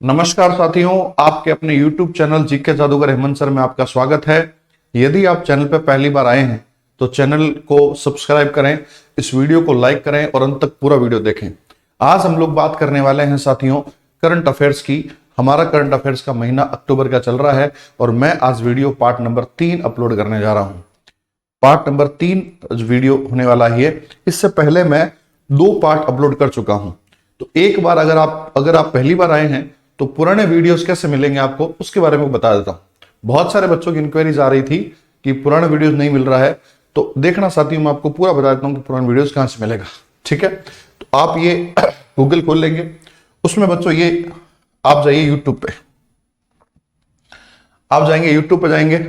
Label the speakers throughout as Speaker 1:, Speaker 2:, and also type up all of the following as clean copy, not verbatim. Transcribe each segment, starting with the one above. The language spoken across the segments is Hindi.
Speaker 1: नमस्कार साथियों, आपके अपने YouTube चैनल जीके जादूगर हेमंत सर में आपका स्वागत है। यदि आप चैनल पर पहली बार आए हैं तो चैनल को सब्सक्राइब करें, इस वीडियो को लाइक करें और अंत तक पूरा वीडियो देखें। आज हम लोग बात करने वाले हैं साथियों करंट अफेयर्स की। हमारा करंट अफेयर्स का महीना अक्टूबर का चल रहा है और मैं आज वीडियो पार्ट नंबर 3 अपलोड करने जा रहा हूं। पार्ट नंबर 3 वीडियो होने वाला ही है। इससे पहले मैं 2 पार्ट अपलोड कर चुका हूं। तो एक बार अगर आप पहली बार आए हैं तो पुराने वीडियोस कैसे मिलेंगे आपको, उसके बारे में बता देता हूं। बहुत सारे बच्चों की इंक्वायरीज आ रही थी कि पुराने वीडियोस नहीं मिल रहा है, तो देखना साथियों मैं आपको पूरा बता देता हूं कि पुराने वीडियोस कहां से मिलेगा। ठीक है, तो आप ये गूगल खोल लेंगे, उसमें बच्चों ये आप जाइए यूट्यूब पे, आप जाएंगे यूट्यूब पे जाएंगे।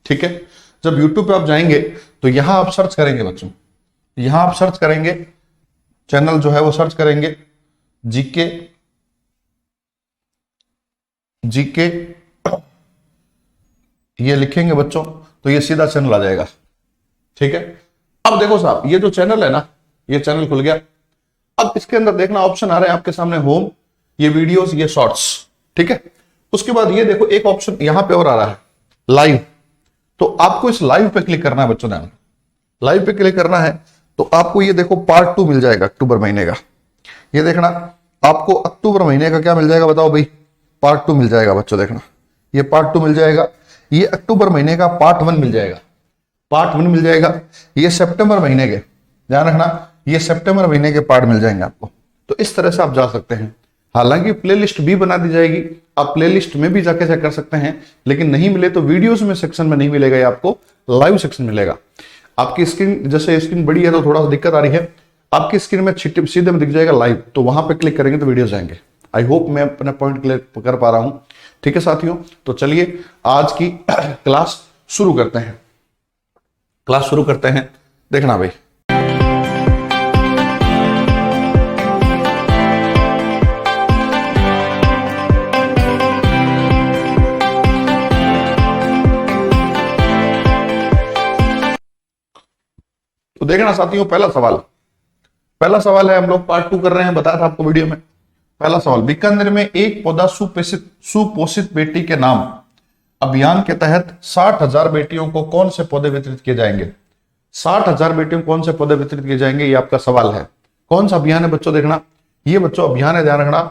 Speaker 1: ठीक है, जब यूट्यूब पे आप जाएंगे तो यहां आप सर्च करेंगे बच्चों, यहां आप सर्च करेंगे, चैनल जो है वो सर्च करेंगे जीके ये लिखेंगे बच्चों तो ये सीधा चैनल आ जाएगा। ठीक है, अब देखो साहब ये जो चैनल है ना, ये चैनल खुल गया। अब इसके अंदर देखना ऑप्शन आ रहे हैं आपके सामने, होम, ये वीडियोस, ये शॉर्ट्स। ठीक है, उसके बाद ये देखो एक ऑप्शन यहां पे और आ रहा है, लाइव। तो आपको इस लाइव पे क्लिक करना है बच्चों, ध्यान, लाइव पे क्लिक करना है तो आपको ये देखो पार्ट 2 मिल जाएगा अक्टूबर महीने का। ये देखना आपको अक्टूबर महीने का क्या मिल जाएगा, बताओ भाई, पार्ट 2 मिल जाएगा बच्चों। देखना ये पार्ट 2 मिल जाएगा, ये अक्टूबर महीने का पार्ट 1 मिल जाएगा, पार्ट 1 मिल जाएगा। ये सितंबर महीने के, ध्यान रखना, ये सितंबर महीने के पार्ट मिल जाएंगे आपको। तो इस तरह से आप जा सकते हैं। हालांकि प्लेलिस्ट भी बना दी जाएगी, आप प्लेलिस्ट में भी जाके चेक कर सकते हैं, लेकिन नहीं मिले तो वीडियोस में सेक्शन में नहीं मिलेगा, ये आपको लाइव सेक्शन मिलेगा। आपकी स्क्रीन, जैसे स्क्रीन बड़ी है तो थोड़ा सा दिक्कत आ रही है, आपकी स्क्रीन में सीधे में दिख जाएगा लाइव, तो वहां पे क्लिक करेंगे तो वीडियोस आएंगे। आई होप मैं अपना पॉइंट क्लियर कर पा रहा हूं। ठीक है साथियों, तो चलिए आज की क्लास शुरू करते हैं। क्लास शुरू करते हैं, देखना भाई। तो देखना साथियों, पहला सवाल है, हम लोग पार्ट 2 कर रहे हैं, बताया था आपको वीडियो में। पहला सवाल, बीकानेर में एक पौधा सुपोषित बेटी के नाम अभियान के तहत 60,000 बेटियों को कौन से पौधे वितरित किए जाएंगे। 60,000 बेटियों को कौन से पौधे वितरित किए जाएंगे, ये आपका सवाल है। कौन सा अभियान है बच्चों, देखना ये बच्चों अभियान है, ध्यान रखना,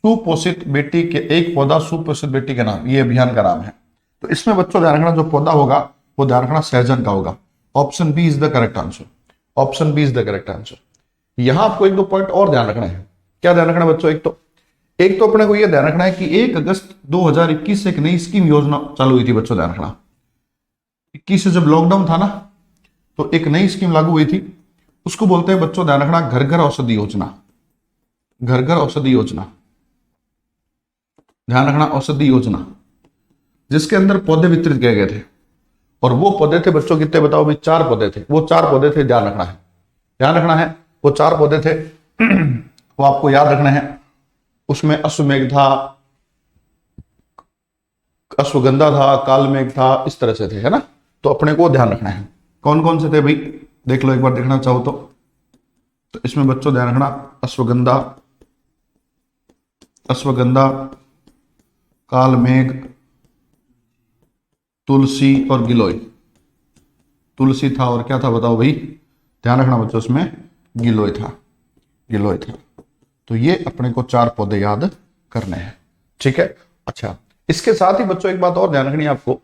Speaker 1: सुपोषित बेटी के एक पौधा सुपोषित बेटी के नाम, ये अभियान का नाम है। तो इसमें बच्चों ध्यान रखना, जो पौधा होगा वो ध्यान रखना सहजन का होगा। Option B is the correct answer, option B is the correct answer. यहां आपको 1-2 पॉइंट और ध्यान रखना है। क्या ध्यान रखना बच्चों, एक तो अपने को यह ध्यान रखना है कि 1 अगस्त 2021 से एक नई स्कीम योजना चालू हुई थी बच्चों, ध्यान रखना। 21 से जब लॉकडाउन था ना, तो एक नई स्कीम लागू हुई थी, उसको बोलते हैं बच्चों, ध्यान रखना, घर घर औषधि योजना। घर घर औषधि योजना, ध्यान रखना, औषधि योजना, जिसके अंदर पौधे वितरित किए गए थे। और वो पौधे थे बच्चों कितने, बताओ भाई, 4 पौधे थे। वो 4 पौधे थे, ध्यान रखना है, ध्यान रखना है, वो 4 पौधे थे। वो आपको याद रखना है। उसमें अश्वमेघ था, अश्वगंधा था, कालमेघ था, इस तरह से थे, है ना। तो अपने को ध्यान रखना है कौन कौन से थे भाई, देख लो एक बार, देखना चाहो तो इसमें बच्चों ध्यान रखना, अश्वगंधा, कालमेघ, तुलसी और गिलोय। तुलसी था और क्या था बताओ भाई, ध्यान रखना बच्चों, इसमें गिलोय था, गिलोय था। तो ये अपने को 4 पौधे याद करने हैं। ठीक है, अच्छा, इसके साथ ही बच्चों एक बात और ध्यान रखनी है आपको,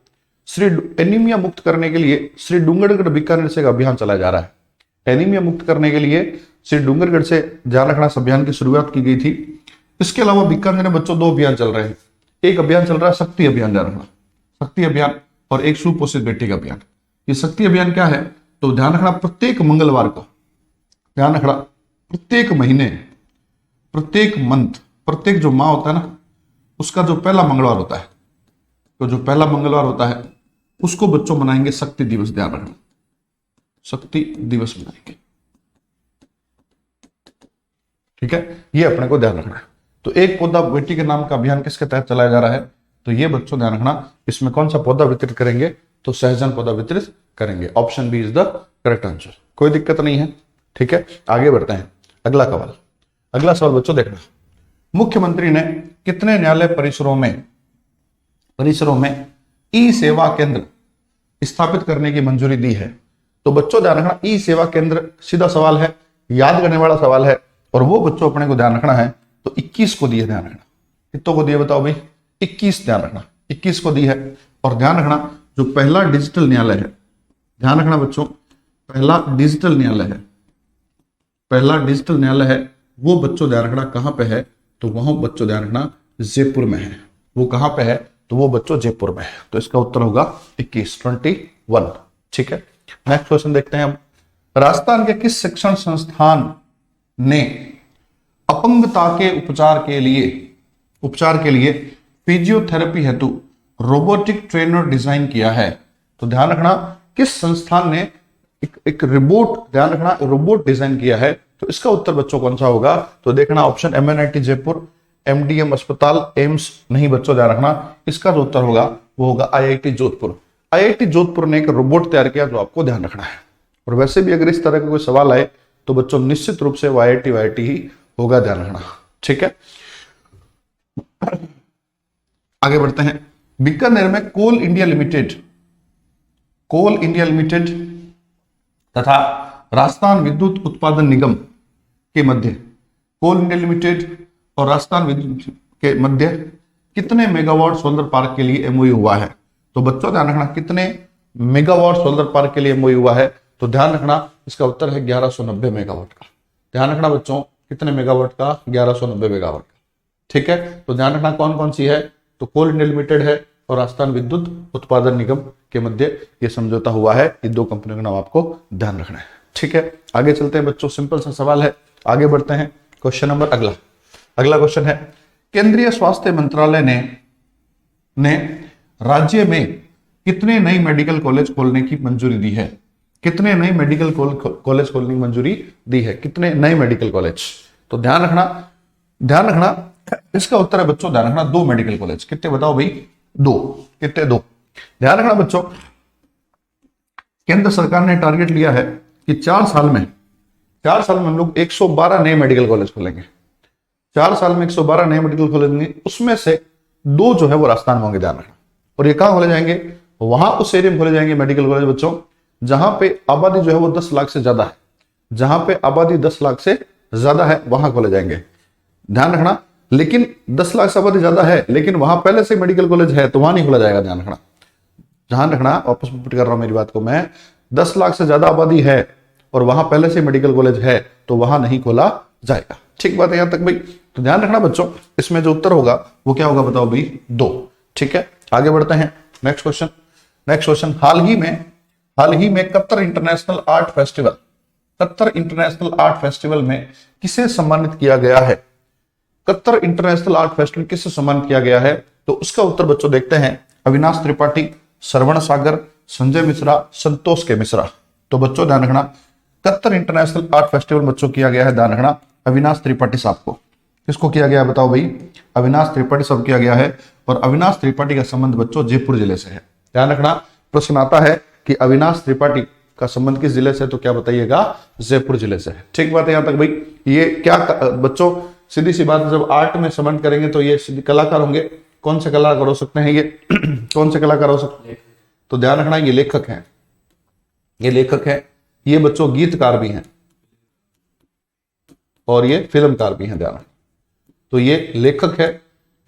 Speaker 1: एनीमिया मुक्त करने के लिए श्री डूंगरगढ़ बीकानेर से एक अभियान चलाया जा रहा है। एनीमिया मुक्त करने के लिए श्री डूंगरगढ़ से, ध्यान रखना, इस अभियान की शुरुआत की गई थी। इसके अलावा बीकानेर में बच्चों 2 अभियान चल रहे हैं। एक अभियान चल रहा है शक्ति अभियान, ध्यान रखना, शक्ति अभियान, और एक सुपोषित बेटी का अभियान। ये शक्ति अभियान क्या है, तो ध्यान रखना, प्रत्येक मंगलवार को, ध्यान रखना, प्रत्येक महीने, प्रत्येक मंथ, प्रत्येक जो माह होता है ना, उसका जो पहला मंगलवार होता है, तो जो पहला मंगलवार होता है उसको बच्चों मनाएंगे शक्ति दिवस, ध्यान रखना, शक्ति दिवस मनाएंगे। ठीक है, ये अपने को ध्यान रखना है। तो एक पौधा बेटी के नाम का अभियान किसके तहत चलाया जा रहा है, तो ये बच्चों ध्यान रखना, इसमें कौन सा पौधा वितरित करेंगे, तो सहजन पौधा वितरित करेंगे। Option B is the correct answer, कोई दिक्कत नहीं है। ठीक है, आगे बढ़ते हैं। अगला सवाल बच्चों देखना, मुख्यमंत्री ने कितने न्यायालय परिसरों में ई सेवा केंद्र स्थापित करने की मंजूरी दी है? तो बच्चों ध्यान रखना, ई सेवा केंद्र सीधा सवाल है, याद करने वाला सवाल है, और वो बच्चों अपने को ध्यान रखना है तो 21 को दिए, ध्यान रखना। कितनों को दिए बताओ भाई? 21 ध्यान रखना, 21 को दी है। और ध्यान रखना जो पहला डिजिटल न्यायालय है, ध्यान रखना बच्चों, पहला डिजिटल न्यायालय है वो बच्चों ध्यान रखना कहां पे है? तो वह बच्चों ध्यान रखना जयपुर में है। वो कहां पे है? तो वो बच्चों जयपुर में है। तो इसका उत्तर होगा 21। ठीक है, नेक्स्ट क्वेश्चन देखते हैं हम। राजस्थान के किस शिक्षण संस्थान ने अपंगता के उपचार के लिए फिजियोथेरेपी हेतु रोबोटिक ट्रेनर डिजाइन किया है? तो ध्यान रखना किस संस्थान ने एक रोबोट डिजाइन किया है? तो इसका उत्तर बच्चों कौन सा होगा? तो देखना ऑप्शन MNIT जयपुर, MDM अस्पताल, एम्स नहीं बच्चों, ध्यान रखना इसका जो उत्तर होगा वो होगा IIT जोधपुर। IIT जोधपुर ने एक रोबोट तैयार किया जो आपको ध्यान रखना है। और वैसे भी अगर इस तरह का कोई सवाल आए तो बच्चों निश्चित रूप से वो IIT ही होगा, ध्यान रखना। ठीक है, आगे बढ़ते हैं। बीकानेर में कोल इंडिया लिमिटेड तथा राजस्थान विद्युत उत्पादन निगम के मध्य, कोल इंडिया लिमिटेड और राजस्थान विद्युत के मध्य कितने मेगावाट सोलर पार्क के लिए MOU हुआ है? तो बच्चों ध्यान रखना कितने मेगावाट सोलर पार्क के लिए MOU हुआ है? तो ध्यान रखना इसका उत्तर है 1190 मेगावाट का। ध्यान रखना बच्चों कितने मेगावाट का? 1190 मेगावाट का। ठीक है, तो ध्यान रखना कौन कौन सी है? तो कोल इंडिया लिमिटेड है और राजस्थान विद्युत उत्पादन निगम के मध्य ये समझौता हुआ है। ये दो कंपनियों का नाम आपको ध्यान रखना है। ठीक है, आगे चलते हैं बच्चों, सिंपल सा सवाल है, आगे बढ़ते हैं। क्वेश्चन नंबर अगला क्वेश्चन है, केंद्रीय स्वास्थ्य मंत्रालय ने राज्य में कितने नई मेडिकल कॉलेज खोलने की मंजूरी दी है? कितने नए मेडिकल कॉलेज खोलने की मंजूरी दी है? कितने नए मेडिकल कॉलेज? तो ध्यान रखना इसका उत्तर है बच्चों, ध्यान रखना 2 मेडिकल कॉलेज। कितने बताओ भाई? 2। कितने? 2। ध्यान रखना बच्चों, केंद्र सरकार ने टारगेट लिया है कि 4 साल में हम लोग 112 नए मेडिकल कॉलेज खोलेंगे। 4 साल में 112 नए मेडिकल कॉलेज होंगे, उसमें से 2 जो है वो राजस्थान में होंगे, ध्यान रखना। और ये कहां खोले जाएंगे? वहां उस एरिया में खोले जाएंगे मेडिकल कॉलेज बच्चों जहां पे आबादी जो है वो 10 लाख से ज्यादा है। जहां पे आबादी 10 लाख से ज्यादा है वहां खोले जाएंगे, ध्यान रखना। लेकिन 10 लाख से आबादी ज्यादा है लेकिन वहां पहले से मेडिकल कॉलेज है तो वहां नहीं खोला जाएगा, ध्यान रखना। वापस रिपीट कर रहा हूं मेरी बात को मैं, 10 लाख से ज्यादा आबादी है और वहां पहले से मेडिकल कॉलेज है तो वहां नहीं खोला जाएगा। ठीक बात है यहां तक भाई? तो ध्यान रखना बच्चों, इसमें जो उत्तर होगा वो क्या होगा बताओ भाई? 2। ठीक है, आगे बढ़ते हैं। नेक्स्ट क्वेश्चन, हाल ही में कतर इंटरनेशनल आर्ट फेस्टिवल में किसे सम्मानित किया गया है? कतर इंटरनेशनल आर्ट फेस्टिवल किसे सम्मानित किया गया है? तो उसका उत्तर बच्चों देखते हैं, अविनाश त्रिपाठी, श्रवण सागर, संजय मिश्रा, संतोष के मिश्रा। तो बच्चों ध्यान रखना कतर इंटरनेशनल आर्ट फेस्टिवल बच्चों किया गया है, ध्यान रखना अविनाश त्रिपाठी साहब को। किसको किया गया बताओ भाई? अविनाश त्रिपाठी साहब किया गया है। और अविनाश त्रिपाठी का संबंध बच्चों जयपुर जिले से है, ध्यान रखना। प्रश्न आता है कि अविनाश त्रिपाठी का संबंध किस जिले से, तो क्या बताइएगा? जयपुर जिले से है। ठीक बात है यहां तक भाई? ये क्या बच्चों सीधी सी बात है, जब आर्ट में संबंध करेंगे तो ये कलाकार होंगे। कौन से कलाकार हो सकते हैं ये? कौन से कलाकार हो सकते हैं? तो ध्यान रखना ये लेखक हैं, ये बच्चों गीतकार भी हैं और ये फिल्मकार भी हैं, ध्यान रखना। तो ये लेखक है,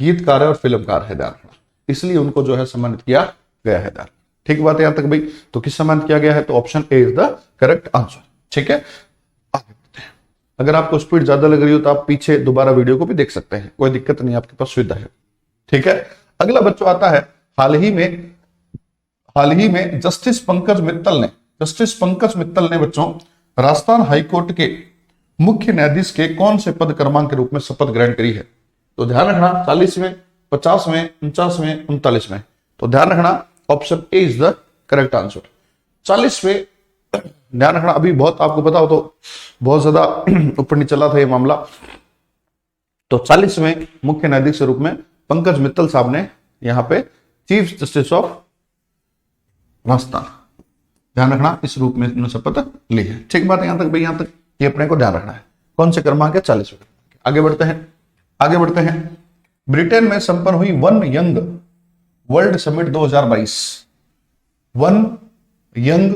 Speaker 1: गीतकार है और फिल्मकार है, ध्यान रखना। इसलिए उनको जो है सम्मानित किया गया है, ध्यान। ठीक बात है यहां तक भाई? तो किस सम्मानित किया गया है? तो option A is the correct answer. ठीक है, आगे बढ़ते हैं। अगर आपको स्पीड ज्यादा लग रही हो तो आप पीछे दोबारा वीडियो को भी देख सकते हैं, कोई दिक्कत नहीं, आपके पास सुविधा है। ठीक है, अगला बच्चों आता है, हाल ही में जस्टिस पंकज मित्तल ने बच्चों राजस्थान हाईकोर्ट के मुख्य न्यायाधीश के कौन से पद क्रमांक के रूप में शपथ ग्रहण करी है? तो ध्यान रखना 40वें, 50वें, 49वें, 39वें। तो ध्यान रखना option A is the correct answer. 40वें, ध्यान रखना, अभी बहुत आपको पता हो तो बहुत ज्यादा ऊपर नीचे चला था ये मामला। तो 40वें मुख्य न्यायाधीश के रूप में पंकज मित्तल साहब ने यहां पे चीफ जस्टिस ऑफ राजस्थान, ध्यान रखना, इस रूप में उन्होंने शपथ ली है। ठीक बात है यहां तक भाई? यहां तक ये अपने को ध्यान रखना है। कौन से क्रमांक है? 40वें। आगे बढ़ते हैं। ब्रिटेन में संपन्न हुई one young world summit 2022, one young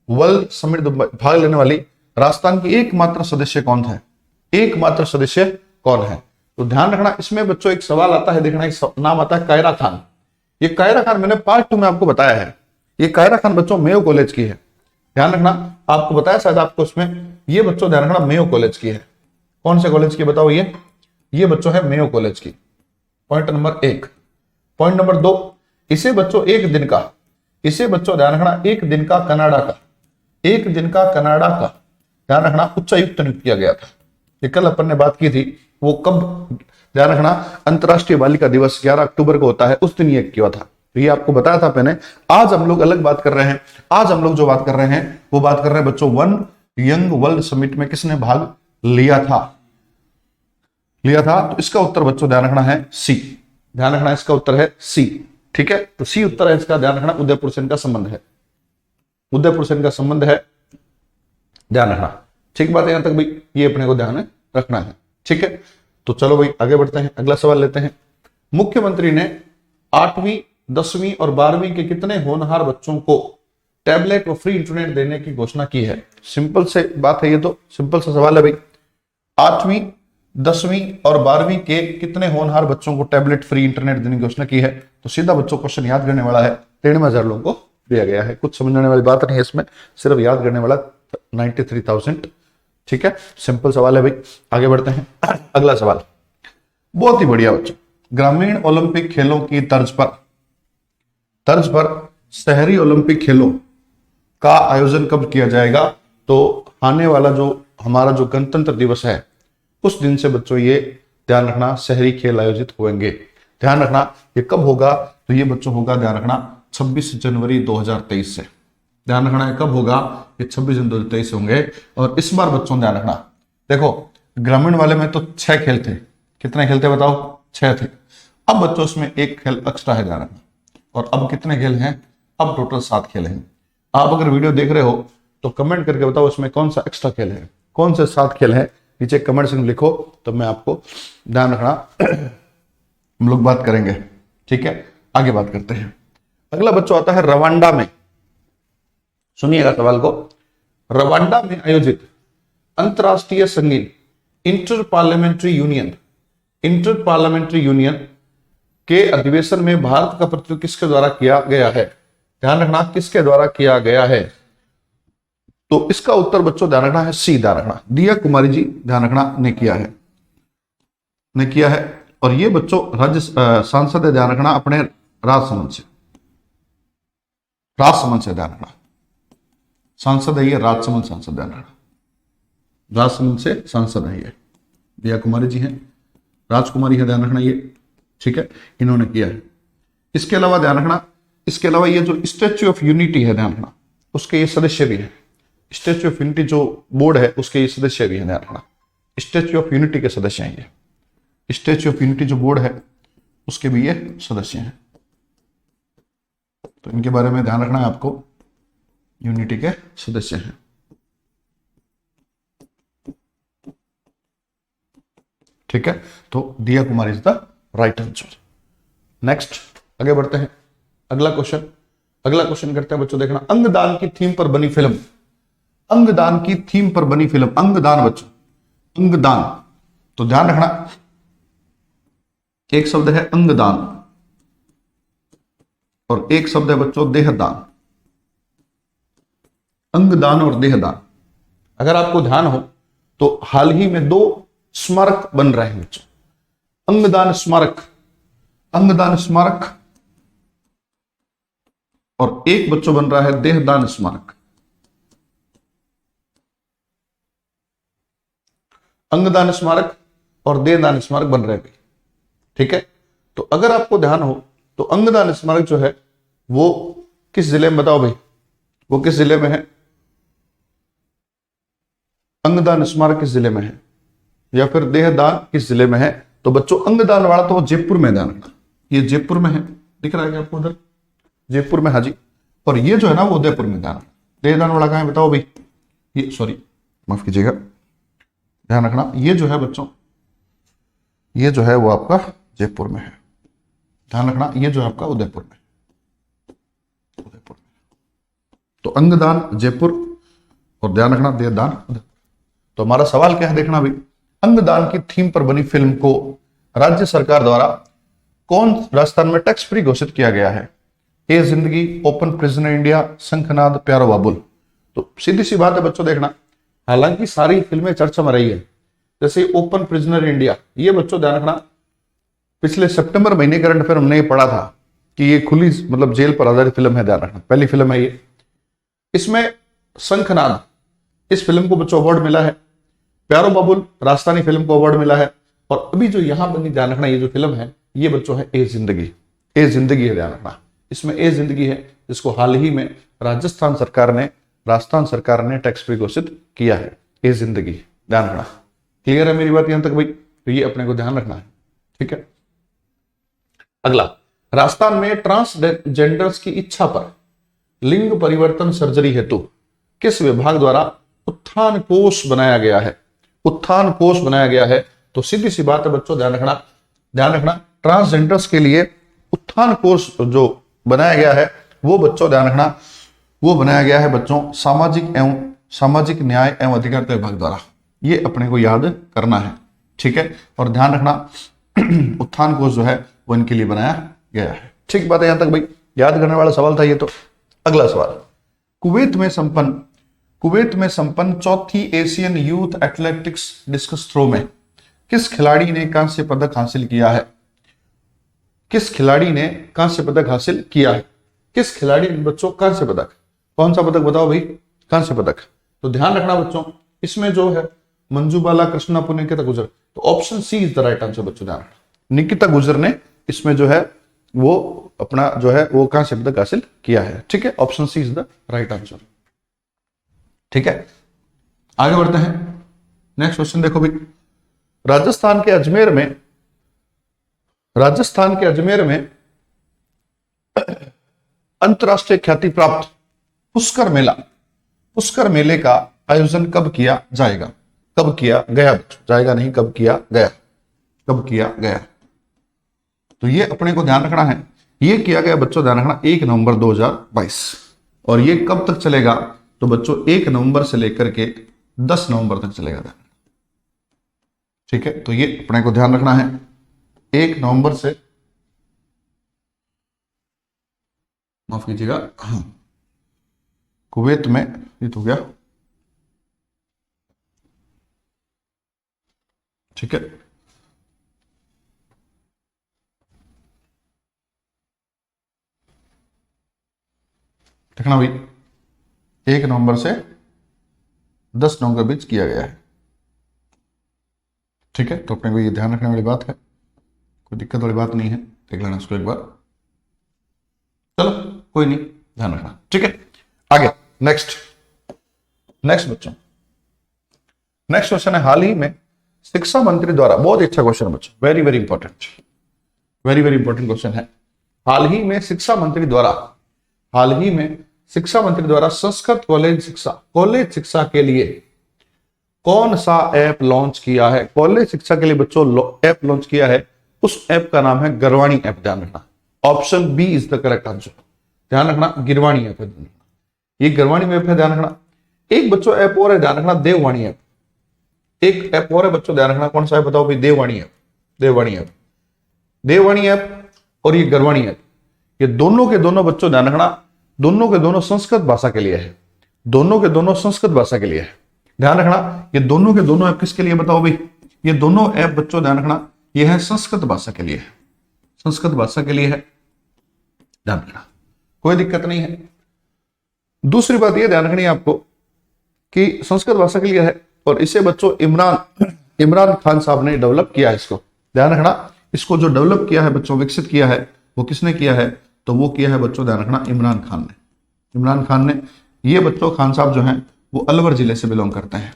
Speaker 1: world summit भाग लेने वाली राजस्थान की एकमात्र सदस्य कौन है? एकमात्र सदस्य कौन है? तो ध्यान रखना, इसमें बच्चों एक सवाल आता है, देखना एक नाम आता है कायरा खान। ये कायरा खान मैंने पार्ट 2 में आपको बताया है। ये कायरा खान बच्चों मेयो कॉलेज की है। ध्यान रखना, आपको बताया शायद आपको उसमें, ये बच्चों ध्यान रखना मेयो कॉलेज की है। कौन से कॉलेज की बताओ? ये बच्चों है मेयो कॉलेज की। Point number 1। पॉइंट नंबर 2, इसे बच्चों एक दिन का, इसे बच्चों ध्यान रखना एक दिन का कनाडा का, एक दिन का कनाडा का ध्यान रखना उच्चायुक्त नियुक्त किया गया था। ये कल अपन ने बात की थी, वो कब ध्यान रखना, अंतरराष्ट्रीय बालिका दिवस 11 अक्टूबर को होता है, उस दिन ये किया था। तो ये आपको बताया था मैंने। आज हम लोग अलग बात कर रहे हैं। आज हम लोग जो बात कर रहे हैं वो बात कर रहे हैं बच्चों वन यंग वर्ल्ड समिट में किसने भाग लिया था? तो इसका उत्तर बच्चों ध्यान रखना है सी। ध्यान रखना इसका उत्तर है सी। ठीक है, तो सी उत्तर है इसका। ध्यान रखना उदयपुर से इनका संबंध है, उदयपुर से इनका संबंध है, ध्यान रखना। ठीक बात है, यहां तक भाई ये अपने को ध्यान रखना है। ठीक है, तो चलो भाई आगे बढ़ते हैं, अगला सवाल लेते हैं। मुख्यमंत्री ने 8वीं 10वीं और 12वीं के कितने होनहार बच्चों को टैबलेट व फ्री इंटरनेट देने की घोषणा की है? सिंपल से बात है, ये तो सिंपल सा सवाल है भाई। 8वीं 10वीं और 12वीं के कितने होनहार बच्चों को टैबलेट फ्री इंटरनेट देने की घोषणा की है? तो सीधा बच्चों क्वेश्चन याद करने वाला है, 93,000 लोगों को दिया गया है। कुछ समझने वाली बात नहीं है इसमें, सिर्फ याद करने वाला 93,000। ठीक है, सिंपल सवाल है भाई, आगे बढ़ते हैं। अगला सवाल बहुत ही बढ़िया बच्चों, ग्रामीण ओलंपिक खेलों की तर्ज पर शहरी ओलंपिक खेलों का आयोजन कब किया जाएगा? तो आने वाला जो हमारा जो गणतंत्र दिवस है उस दिन से बच्चों ये ध्यान रखना शहरी खेल आयोजित होंगे। ध्यान रखना ये कब होगा? तो ये बच्चों होगा ध्यान रखना 26 जनवरी 2023 से। ध्यान रखना है कब होगा? ये 26 जनवरी 2023 होंगे। और इस बार बच्चों ध्यान रखना, देखो ग्रामीण वाले में तो 6 खेल थे, कितने खेल थे बताओ? 6 थे। अब बच्चों उसमें एक खेल एक्स्ट्रा है, ध्यान रखना। और अब कितने खेल हैं? अब टोटल 7 खेल हैं। आप अगर वीडियो देख रहे हो तो कमेंट करके बताओ इसमें कौन सा एक्स्ट्रा खेल है, कौन से 7 खेल है, नीचे कमेंट से लिखो तो मैं आपको ध्यान रखना हम लोग बात करेंगे। ठीक है, आगे बात करते हैं। अगला बच्चों आता है रवांडा में, सुनिएगा सवाल को। रवांडा में आयोजित अंतरराष्ट्रीय संगीत इंटर पार्लियामेंट्री यूनियन के अधिवेशन में भारत का प्रतिनिधित्व किसके द्वारा किया गया है? ध्यान रखना किसके द्वारा किया गया है? तो इसका उत्तर बच्चों ध्यान रखना है सी। ध्यान रखना दिया कुमारी जी ध्यान रखना ने किया है। और ये बच्चों राज्य सांसद है, ध्यान रखना अपने राजसमंद से ध्यान रखना सांसद है ये, राजसमंद सांसद, ध्यान रखना राजसमंद से सांसद है ये, दिया कुमारी जी हैं, राजकुमारी है, ध्यान रखना ये। ठीक है, इन्होंने किया है। इसके अलावा ध्यान रखना, इसके अलावा ये जो स्टैच्यू ऑफ यूनिटी है ध्यान रखना उसके ये सदस्य भी है। स्टैच्यू ऑफ यूनिटी जो बोर्ड है उसके ये सदस्य भी है, ध्यान रखना स्टैच्यू ऑफ यूनिटी के सदस्य हैं ये। स्टैच्यू ऑफ यूनिटी जो बोर्ड है उसके भी ये सदस्य हैं, तो इनके बारे में ध्यान रखना है आपको, यूनिटी के सदस्य हैं। ठीक है, तो Diya Kumari is the right answer. Next आगे बढ़ते हैं, अगला क्वेश्चन करते हैं बच्चों। देखना अंगदान की थीम पर बनी फिल्म, अंगदान बच्चों, अंगदान। तो ध्यान रखना एक शब्द है अंगदान और एक शब्द है बच्चों देहदान। अंगदान और देहदान, अगर आपको ध्यान हो तो हाल ही में 2 स्मारक बन रहे हैं बच्चों। अंगदान स्मारक और एक बच्चों बन रहा है देहदान स्मारक। अंगदान स्मारक और देहदान स्मारक बन रहे हैं। ठीक है, तो अगर आपको ध्यान हो तो अंगदान स्मारक जो है वो किस जिले में, बताओ भाई वो किस जिले में है? अंगदान स्मारक किस जिले में है या फिर देहदान किस जिले में है? तो बच्चों अंगदान वाला तो वो जयपुर में, ध्यान रखना ये जयपुर में है, दिख रहा है क्या आपको उधर? जयपुर में, हाँ जी। और ये जो है ना वो उदयपुर में, ध्यान रखना। देहदान वाला कहां है बताओ भाई? ये सॉरी माफ कीजिएगा, ध्यान रखना ये जो है बच्चों, ये जो है वो आपका जयपुर में है। ध्यान रखना ये जो है आपका उदयपुर में, उदयपुर में। तो अंगदान जयपुर और ध्यान रखना देहदान उदयपुर। तो हमारा सवाल क्या है देखना भाई, अंगदान की थीम पर बनी फिल्म को राज्य सरकार द्वारा कौन राजस्थान में टैक्स फ्री घोषित किया गया है? ए जिंदगी, ओपन प्रिजनर इंडिया, शंखनाद, प्यारो बाबुल। तो सीधी सी बात है बच्चों देखना, हालांकि सारी फिल्में चर्चा में रही है, जैसे ओपन प्रिजनर इंडिया, ये बच्चों ध्यान रखना पिछले सितंबर महीने करंट अफेयर हमने ये पढ़ा था कि ये खुली मतलब जेल पर आधारित फिल्म है। ध्यान रखना पहली फिल्म है ये। इसमें शंखनाद इस फिल्म को बच्चों अवार्ड मिला है, प्यारो बाबुल राजस्थानी फिल्म को अवार्ड मिला है, और अभी जो यहां बनी ध्यान रखना ये जो फिल्म है ये बच्चों है ए जिंदगी। ए जिंदगी है ध्यान रखना, इसमें ए जिंदगी है जिसको हाल ही में राजस्थान सरकार ने टैक्स फ्री घोषित किया है। ए जिंदगी ध्यान रखना। क्लियर है मेरी बात यहां तक भाई? तो ये अपने को ध्यान रखना है, ठीक है। अगला, राजस्थान में ट्रांसजेंडर्स की इच्छा पर लिंग परिवर्तन सर्जरी हेतु किस विभाग द्वारा उत्थान कोष बनाया गया है? उत्थान कोष बनाया गया है। तो सीधी सी बात है बच्चों ध्यान रखना ट्रांसजेंडर्स के लिए उत्थान कोष जो बनाया गया है वो बच्चों ध्यान रखना वो बनाया गया है बच्चों सामाजिक न्याय एवं अधिकारिता विभाग द्वारा। ये अपने को याद करना है, ठीक है। और ध्यान रखना उत्थान कोष जो है वो इनके लिए बनाया गया है, ठीक बात है यहां तक भाई? याद करने वाला सवाल था ये। तो अगला सवाल, कुवैत में संपन्न चौथी Asian youth athletics discus throw में किस खिलाड़ी ने कांस्य पदक हासिल किया है? किस खिलाड़ी ने कांस्य पदक हासिल किया है? किस खिलाड़ी ने बच्चों कांस्य पदक, कौन सा पदक बताओ भाई? कांस्य पदक। तो ध्यान रखना बच्चों इसमें जो है मंजूबाला कृष्णापुर, निकिता गुजर। तो option C is the right answer बच्चों, ध्यान रखना निकिता गुजर ने इसमें जो है वो अपना जो है वो कांस्य पदक हासिल किया है, ठीक है। Option C is the right answer, ठीक है। आगे बढ़ते हैं, नेक्स्ट क्वेश्चन देखो भाई। राजस्थान के अजमेर में अंतरराष्ट्रीय ख्याति प्राप्त पुष्कर मेले का आयोजन कब किया जाएगा? कब किया गया? जाएगा नहीं, कब किया गया? तो ये अपने को ध्यान रखना है, ये किया गया बच्चों ध्यान रखना 1 नवंबर 2022। और ये कब तक चलेगा? तो बच्चों 1 नवंबर से लेकर के 10 नवंबर तक चलेगा, ठीक है। तो ये अपने को ध्यान रखना है 1 नवंबर से, माफ कीजिएगा, कुवैत में ये तो हो गया, ठीक है। देखना भाई 1 नवंबर से 10 नवंबर के बीच किया गया है, ठीक है। तो अपने को ये ध्यान रखने वाली बात है, कोई दिक्कत वाली बात नहीं है, देख लेना इसको एक बार। चलो कोई नहीं, ध्यान रखना, ठीक है। आगे नेक्स्ट बच्चों, नेक्स्ट क्वेश्चन है, हाल ही में शिक्षा मंत्री द्वारा, बहुत अच्छा क्वेश्चन है बच्चों, वेरी वेरी इंपॉर्टेंट क्वेश्चन है। हाल ही में शिक्षा मंत्री द्वारा संस्कृत कॉलेज शिक्षा के लिए कौन सा ऐप लॉन्च किया है? कॉलेज शिक्षा के लिए बच्चों ऐप लॉन्च किया है, उस ऐप का नाम है गिरवाणी ऐप। ध्यान रखना option B is the correct answer, ध्यान रखना गिरवाणी ऐप है, ये गिरवाणी ऐप है, ध्यान रखना। एक बच्चों ऐप और है, ध्यान रखना देववाणी ऐप। एक ऐप और है बच्चों, ध्यान रखना कौन सा ऐप बताओ भाई? देववाणी ऐप और ये गिरवाणी ऐप, ये दोनों के दोनों बच्चों ध्यान रखना, दोनों के दोनों संस्कृत भाषा के लिए है, ध्यान रखना। ये दोनों के दोनों ऐप किसके लिए बताओ भाई? ये दोनों ऐप बच्चों ध्यान रखना ये है संस्कृत भाषा के लिए है, ध्यान रखना, कोई दिक्कत नहीं है। दूसरी बात ये ध्यान रखनी है आपको कि संस्कृत भाषा के लिए है, और इसे बच्चों इमरान खान साहब ने डेवलप किया है इसको, ध्यान रखना। इसको जो डेवलप किया है बच्चों, विकसित किया है, वो किसने किया है? तो वो किया है बच्चों ध्यान रखना इमरान खान ने। ये बच्चों खान साहब जो हैं वो अलवर जिले से बिलोंग करते हैं,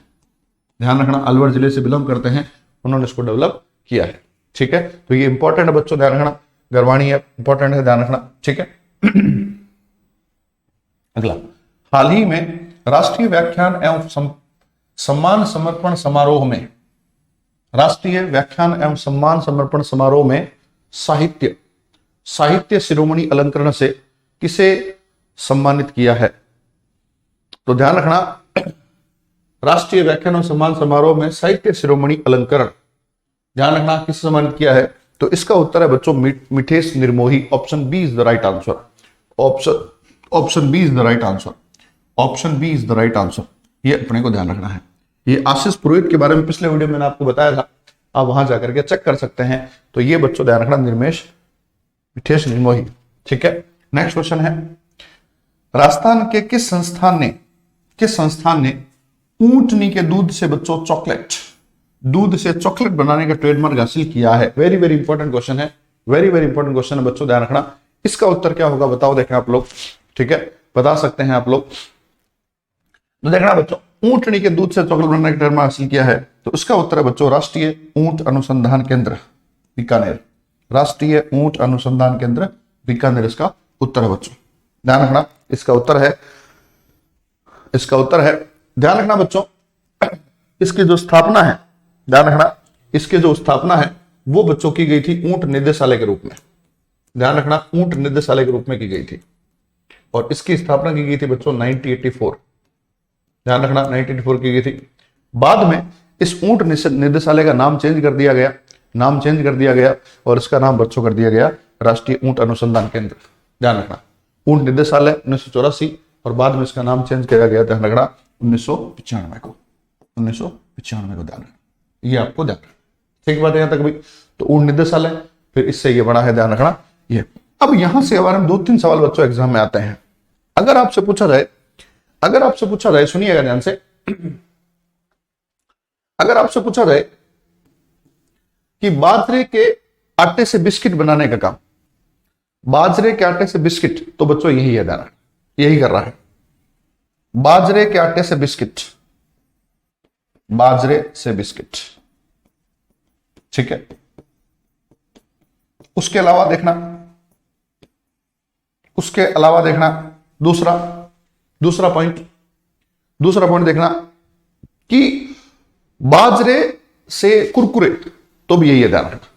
Speaker 1: ध्यान रखना अलवर जिले से बिलोंग करते हैं, उन्होंने इसको डेवलप किया है, ठीक है। तो ये इंपॉर्टेंट है बच्चों, ध्यान रखना गिरवाणी ऐप इंपॉर्टेंट है, ध्यान रखना, ठीक है। अगला, हाल ही में राष्ट्रीय व्याख्यान एवं सम्मान समर्पण समारोह में साहित्य, साहित्य शिरोमणि अलंकरण से किसे सम्मानित किया है? तो ध्यान रखना, राष्ट्रीय व्याख्यान और सम्मान समारोह में साहित्य शिरोमणि अलंकरण, ध्यान रखना किसे सम्मानित किया है? तो इसका उत्तर है बच्चों Mithesh Nirmohi. Option B is the right answer. Option B is the right answer. Option B is the right answer. ये अपने को ध्यान रखना है। ये आशीष पुरोहित के बारे में पिछले वीडियो में मैंने आपको बताया था, आप वहां जाकर के चेक कर सकते हैं। तो ये बच्चों ध्यान रखना, मिठेश निर्मोही। ठीक है, नेक्स्ट क्वेश्चन है, राजस्थान के किस संस्थान ने ऊंटनी के दूध से बच्चों दूध से चॉकलेट बनाने का ट्रेडमार्क हासिल किया है? वेरी वेरी इंपॉर्टेंट क्वेश्चन है, वेरी वेरी इंपॉर्टेंट क्वेश्चन है बच्चों, ध्यान रखना। इसका उत्तर क्या होगा बताओ, देखें आप लोग। ठीक है, बता सकते हैं आप लोग। तो देखना बच्चों, ऊंटनी के दूध से चॉकलेट बनाने का ट्रेडमार्क हासिल किया है, तो इसका उत्तर है बच्चों राष्ट्रीय ऊंट अनुसंधान केंद्र बीकानेर। राष्ट्रीय ऊंट अनुसंधान केंद्र बीकानेर इसका उत्तर है बच्चों, ध्यान रखना। इसका उत्तर है, ध्यान रखना बच्चों। इसकी जो स्थापना है, ध्यान रखना, इसकी जो स्थापना है वो बच्चों की गई थी ऊंट निदेशालय के रूप में। ध्यान रखना, ऊंट निदेशालय के रूप में की गई थी, और इसकी स्थापना की गई थी बच्चों 1984। ध्यान रखना, 1984 की गई थी। बाद में इस ऊंट निदेशालय का नाम चेंज कर दिया गया, और इसका नाम बच्चों कर दिया गया राष्ट्रीय ऊंट अनुसंधान केंद्र। ध्यान रखना, ऊंट निदेशालय 1984, और बाद में इसका नाम चेंज किया गया, ध्यान रखना, 1995 को ध्यान रखना, ये आपको ध्यान रखना। ठीक बात है यहां तक भाई? तो ऊंट निदेशालय, फिर इससे ये बड़ा है, ध्यान रखना ये। अब यहां से हमारे 2-3 सवाल बच्चों एग्जाम में आते हैं। अगर आपसे पूछा जाए, सुनिएगा ध्यान से, अगर आपसे पूछा जाए कि बाजरे के आटे से बिस्किट बनाने का काम, बाजरे के आटे से बिस्किट, तो बच्चों यही है, ध्यान, यही कर रहा है, बाजरे के आटे से बिस्किट, बाजरे से बिस्किट। ठीक है, उसके अलावा देखना, दूसरा पॉइंट देखना कि बाजरे से कुरकुरे, तो भी यही है, ध्यान रखना,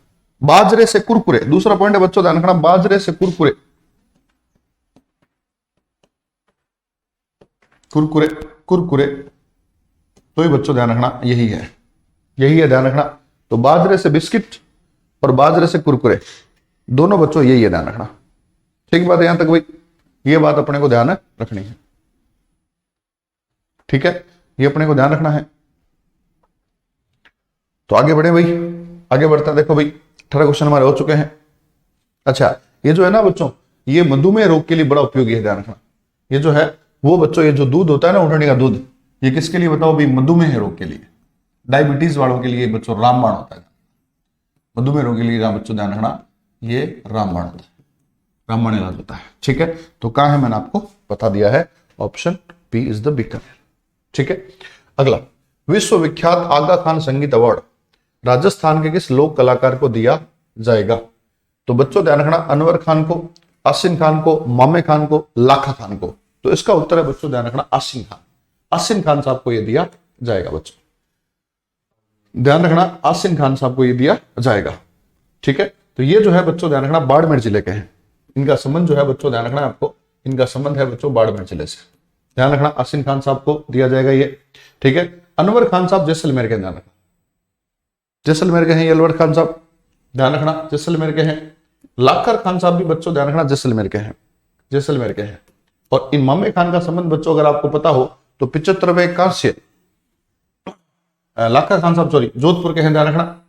Speaker 1: बाजरे से कुरकुरे। दूसरा पॉइंट है बच्चों, ध्यान रखना, बाजरे से कुरकुरे, तो ही बच्चों ध्यान रखना यही है, ध्यान रखना। तो बाजरे से बिस्किट और बाजरे से कुरकुरे, दोनों बच्चों यही है, ध्यान रखना। ठीक बात है यहां तक भाई? ये बात अपने को ध्यान रखनी है। ठीक है, ये अपने को ध्यान रखना है। तो आगे बढ़े भाई, आगे बढ़ते हैं। देखो भाई, 18 क्वेश्चन हमारे हो चुके हैं। अच्छा, ये जो है ना बच्चों, ये मधुमेह रोग के लिए बड़ा उपयोगी है, ध्यान रखना। ये जो है वो बच्चों, ये जो दूध होता है ना ऊंटनी का दूध, ये किसके लिए बताओ भाई? मधुमेह रोग के लिए, डायबिटीज वालों के लिए बच्चों रामबाण होता है। मधुमेह रोग के लिए बच्चों ध्यान रखना, ये रामबाण होता है, रामबाण इलाज होता है। ठीक है, तो कहां है मैंने आपको बता दिया है, option B is the Bikaner. ठीक है, अगला, विश्वविख्यात आगा खान संगीत अवार्ड राजस्थान के किस लोक कलाकार को दिया जाएगा? तो बच्चों ध्यान रखना, अनवर खान को, आसिन खान को, मामे खान को, लाखा खान को। तो इसका उत्तर है बच्चों, ध्यान रखना, आसिन खान साहब को यह दिया जाएगा बच्चों, ध्यान रखना, आसिन खान साहब को यह दिया जाएगा। ठीक है, तो ये जो है बच्चों ध्यान रखना, बाड़मेर जिले के हैं। इनका संबंध जो है बच्चों, ध्यान रखना आपको, इनका संबंध है बच्चों बाड़मेर जिले से। ध्यान रखना, आसिन खान साहब को दिया जाएगा ये। ठीक है, अनवर खान साहब जैसलमेर के, ध्यान रखना, जैसलमेर के हैं ये अनवर खान साहब, ध्यान रखना, जैसलमेर के हैं। लाखर खान साहब भी बच्चों ध्यान रखना, जैसलमेर के हैं। और इन मामे खान का संबंध बच्चों अगर आपको पता हो तो 75वें कांस्य, लाखर खान साहब सॉरी जोधपुर के हैं, ध्यान रखना,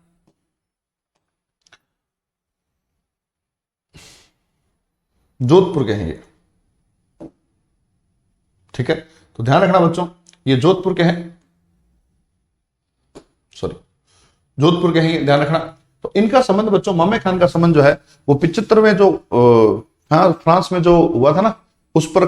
Speaker 1: जोधपुर के हैं ये। ठीक है, तो ध्यान रखना बच्चों, ये जोधपुर के हैं, जोधपुर के हैं, ध्यान रखना। तो इनका संबंध बच्चों, मामे खान का संबंध जो है वो 75वें जो फ्रांस में जो हुआ था ना, उस पर